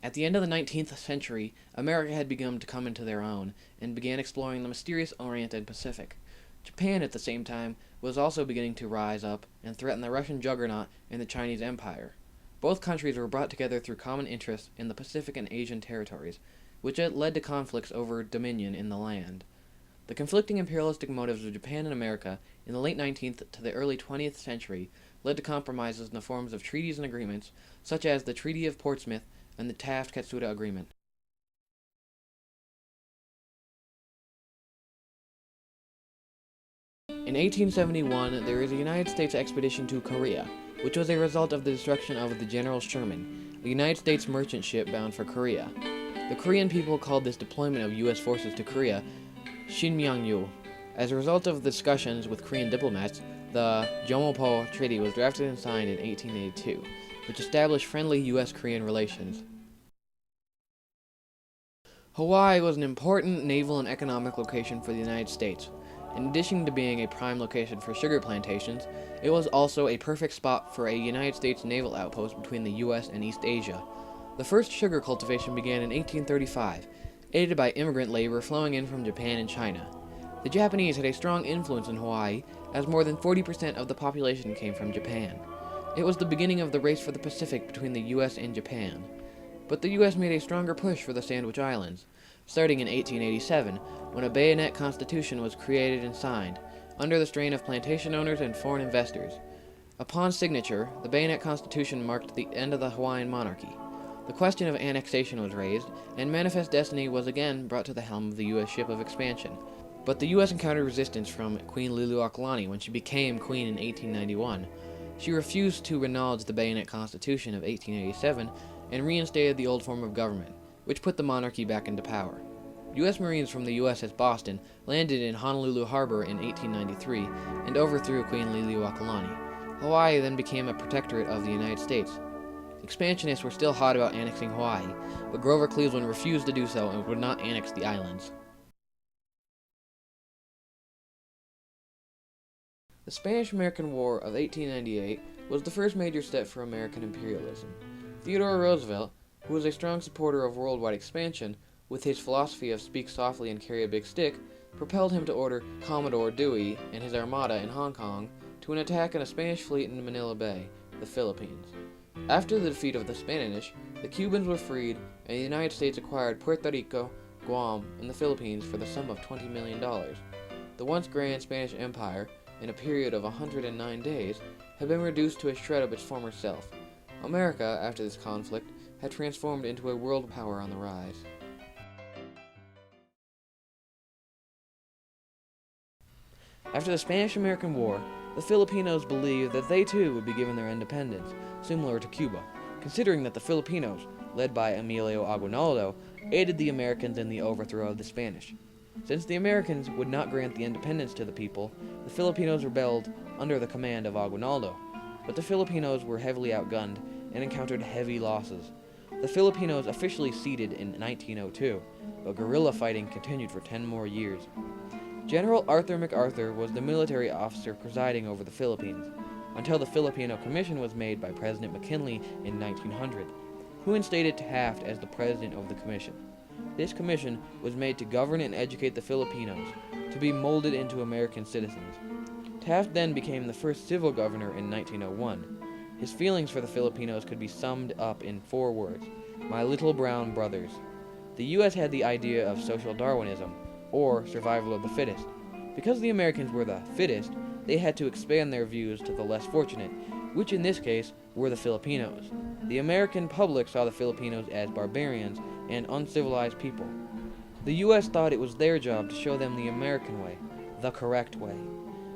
At the end of the 19th century, America had begun to come into their own and began exploring the mysterious Orient and Pacific. Japan, at the same time, was also beginning to rise up and threaten the Russian juggernaut and the Chinese Empire. Both countries were brought together through common interests in the Pacific and Asian territories, which had led to conflicts over dominion in the land. The conflicting imperialistic motives of Japan and America in the late 19th to the early 20th century led to compromises in the forms of treaties and agreements, such as the Treaty of Portsmouth and the Taft-Katsuta Agreement. In 1871, there was a United States expedition to Korea, which was a result of the destruction of the General Sherman, a United States merchant ship bound for Korea. The Korean people called this deployment of U.S. forces to Korea Shinmyangyo. As a result of discussions with Korean diplomats, the Jomopo Treaty was drafted and signed in 1882, which established friendly U.S.-Korean relations. Hawaii was an important naval and economic location for the United States. In addition to being a prime location for sugar plantations, it was also a perfect spot for a United States naval outpost between the U.S. and East Asia. The first sugar cultivation began in 1835, aided by immigrant labor flowing in from Japan and China. The Japanese had a strong influence in Hawaii, as more than 40% of the population came from Japan. It was the beginning of the race for the Pacific between the U.S. and Japan. But the U.S. made a stronger push for the Sandwich Islands, starting in 1887, when a bayonet constitution was created and signed, under the strain of plantation owners and foreign investors. Upon signature, the bayonet constitution marked the end of the Hawaiian monarchy. The question of annexation was raised, and Manifest Destiny was again brought to the helm of the U.S. ship of expansion. But the U.S. encountered resistance from Queen Liliuokalani when she became queen in 1891. She refused to acknowledge the bayonet constitution of 1887 and reinstated the old form of government, which put the monarchy back into power. U.S. Marines from the USS Boston landed in Honolulu Harbor in 1893 and overthrew Queen Liliuokalani. Hawaii then became a protectorate of the United States. Expansionists were still hot about annexing Hawaii, but Grover Cleveland refused to do so and would not annex the islands. The Spanish-American War of 1898 was the first major step for American imperialism. Theodore Roosevelt, who was a strong supporter of worldwide expansion, with his philosophy of speak softly and carry a big stick, propelled him to order Commodore Dewey and his armada in Hong Kong to an attack on a Spanish fleet in Manila Bay, the Philippines. After the defeat of the Spanish, the Cubans were freed, and the United States acquired Puerto Rico, Guam, and the Philippines for the sum of $20 million. The once grand Spanish Empire, in a period of 109 days, had been reduced to a shred of its former self. America, after this conflict, had transformed into a world power on the rise. After the Spanish-American War, the Filipinos believed that they too would be given their independence, similar to Cuba, considering that the Filipinos, led by Emilio Aguinaldo, aided the Americans in the overthrow of the Spanish. Since the Americans would not grant the independence to the people, the Filipinos rebelled under the command of Aguinaldo, but the Filipinos were heavily outgunned and encountered heavy losses. The Filipinos officially ceded in 1902, but guerrilla fighting continued for 10 more years. General Arthur MacArthur was the military officer presiding over the Philippines, until the Filipino Commission was made by President McKinley in 1900, who instated Taft as the president of the commission. This commission was made to govern and educate the Filipinos, to be molded into American citizens. Taft then became the first civil governor in 1901. His feelings for the Filipinos could be summed up in 4 words: my little brown brothers. The U.S. had the idea of social Darwinism, or survival of the fittest. Because the Americans were the fittest, they had to expand their views to the less fortunate, which in this case were the Filipinos. The American public saw the Filipinos as barbarians and uncivilized people. The U.S. thought it was their job to show them the American way, the correct way.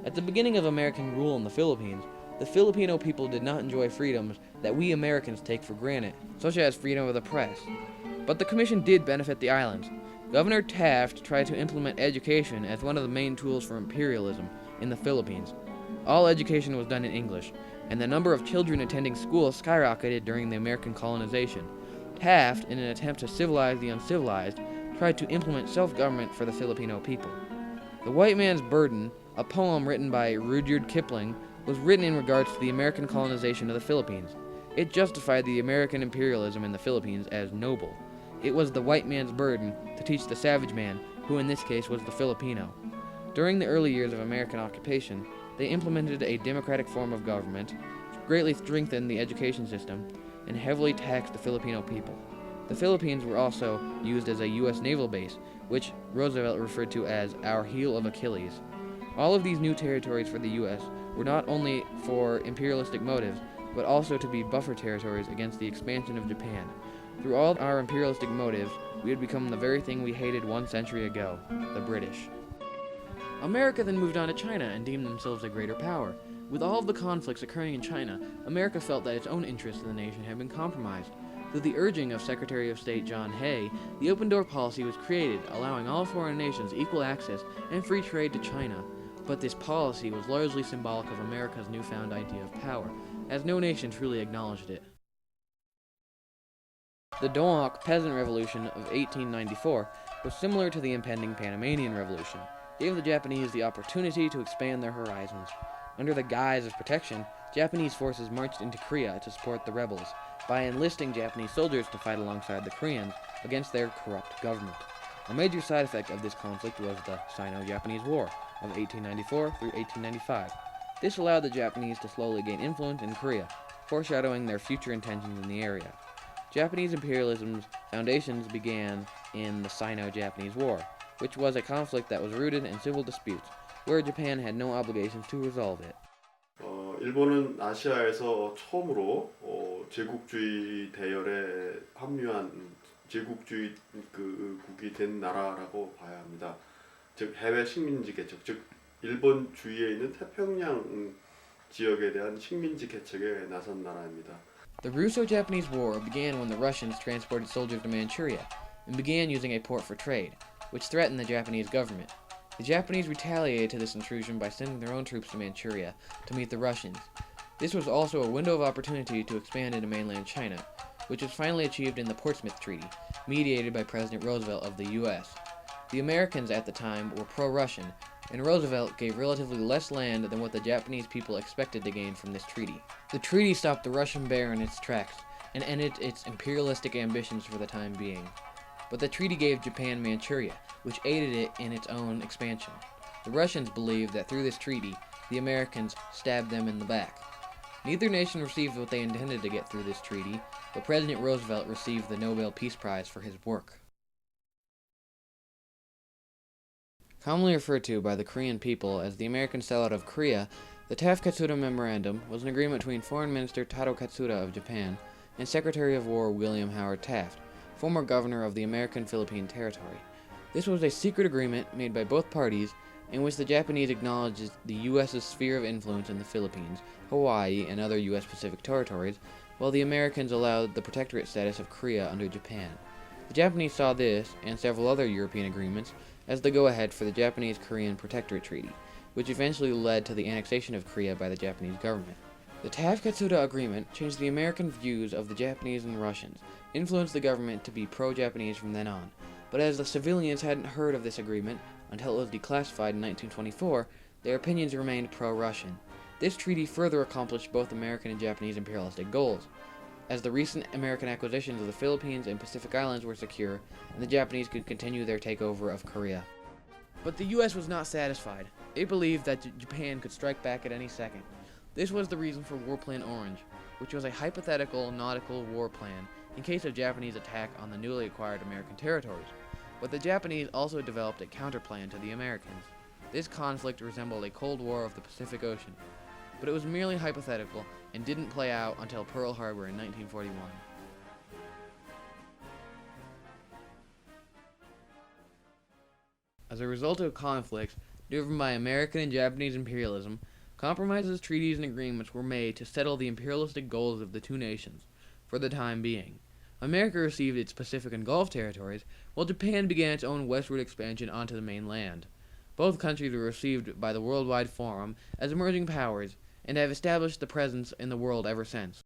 At the beginning of American rule in the Philippines, the Filipino people did not enjoy freedoms that we Americans take for granted, such as freedom of the press. But the commission did benefit the islands. Governor Taft tried to implement education as one of the main tools for imperialism in the Philippines. All education was done in English, and the number of children attending school skyrocketed during the American colonization. Taft, in an attempt to civilize the uncivilized, tried to implement self-government for the Filipino people. The White Man's Burden, a poem written by Rudyard Kipling, was written in regards to the American colonization of the Philippines. It justified the American imperialism in the Philippines as noble. It was the white man's burden to teach the savage man, who in this case was the Filipino. During the early years of American occupation, they implemented a democratic form of government, greatly strengthened the education system, and heavily taxed the Filipino people. The Philippines were also used as a U.S. naval base, which Roosevelt referred to as our heel of Achilles. All of these new territories for the U.S. were not only for imperialistic motives, but also to be buffer territories against the expansion of Japan. Through all our imperialistic motives, we had become the very thing we hated 1 century ago, the British. America then moved on to China and deemed themselves a greater power. With all of the conflicts occurring in China, America felt that its own interests in the nation had been compromised. Through the urging of Secretary of State John Hay, the open door policy was created, allowing all foreign nations equal access and free trade to China. But this policy was largely symbolic of America's newfound idea of power, as no nation truly acknowledged it. The Dohawk Peasant Revolution of 1894 was similar to the impending Panamanian Revolution. It gave the Japanese the opportunity to expand their horizons. Under the guise of protection, Japanese forces marched into Korea to support the rebels by enlisting Japanese soldiers to fight alongside the Koreans against their corrupt government. A major side effect of this conflict was the Sino-Japanese War of 1894 through 1895. This allowed the Japanese to slowly gain influence in Korea, foreshadowing their future intentions in the area. Japanese imperialism's foundations began in the Sino-Japanese War, which was a conflict that was rooted in civil disputes, where Japan had no obligations to resolve it. 일본은 아시아에서 처음으로 제국주의 대열에 합류한 제국주의 국이 된 나라라고 봐야 합니다. 즉 해외 식민지 개척, 즉 일본 주위에 있는 태평양 지역에 대한 식민지 개척에 나선 나라입니다. The Russo-Japanese War began when the Russians transported soldiers to Manchuria and began using a port for trade, which threatened the Japanese government. The Japanese retaliated to this intrusion by sending their own troops to Manchuria to meet the Russians. This was also a window of opportunity to expand into mainland China, which was finally achieved in the Portsmouth Treaty, mediated by President Roosevelt of the U.S. The Americans at the time were pro-Russian, and Roosevelt gave relatively less land than what the Japanese people expected to gain from this treaty. The treaty stopped the Russian bear in its tracks and ended its imperialistic ambitions for the time being. But the treaty gave Japan Manchuria, which aided it in its own expansion. The Russians believed that through this treaty, the Americans stabbed them in the back. Neither nation received what they intended to get through this treaty, but President Roosevelt received the Nobel Peace Prize for his work. Commonly referred to by the Korean people as the American sellout of Korea, the Taft-Katsuta Memorandum was an agreement between Foreign Minister Taro Katsuta of Japan and Secretary of War William Howard Taft, former governor of the American Philippine Territory. This was a secret agreement made by both parties in which the Japanese acknowledged the U.S.'s sphere of influence in the Philippines, Hawaii, and other U.S. Pacific territories, while the Americans allowed the protectorate status of Korea under Japan. The Japanese saw this, and several other European agreements, as the go-ahead for the Japanese-Korean Protectorate Treaty, which eventually led to the annexation of Korea by the Japanese government. The Taft-Katsuta Agreement changed the American views of the Japanese and Russians, influenced the government to be pro-Japanese from then on, but as the civilians hadn't heard of this agreement until it was declassified in 1924, their opinions remained pro-Russian. This treaty further accomplished both American and Japanese imperialistic goals, as the recent American acquisitions of the Philippines and Pacific Islands were secure, and the Japanese could continue their takeover of Korea. But the U.S. was not satisfied. It believed that Japan could strike back at any second. This was the reason for War Plan Orange, which was a hypothetical nautical war plan in case of Japanese attack on the newly acquired American territories. But the Japanese also developed a counterplan to the Americans. This conflict resembled a Cold War of the Pacific Ocean, but it was merely hypothetical and didn't play out until Pearl Harbor in 1941. As a result of conflicts driven by American and Japanese imperialism, compromises, treaties, and agreements were made to settle the imperialistic goals of the two nations, for the time being. America received its Pacific and Gulf territories, while Japan began its own westward expansion onto the mainland. Both countries were received by the Worldwide Forum as emerging powers, and have established the presence in the world ever since.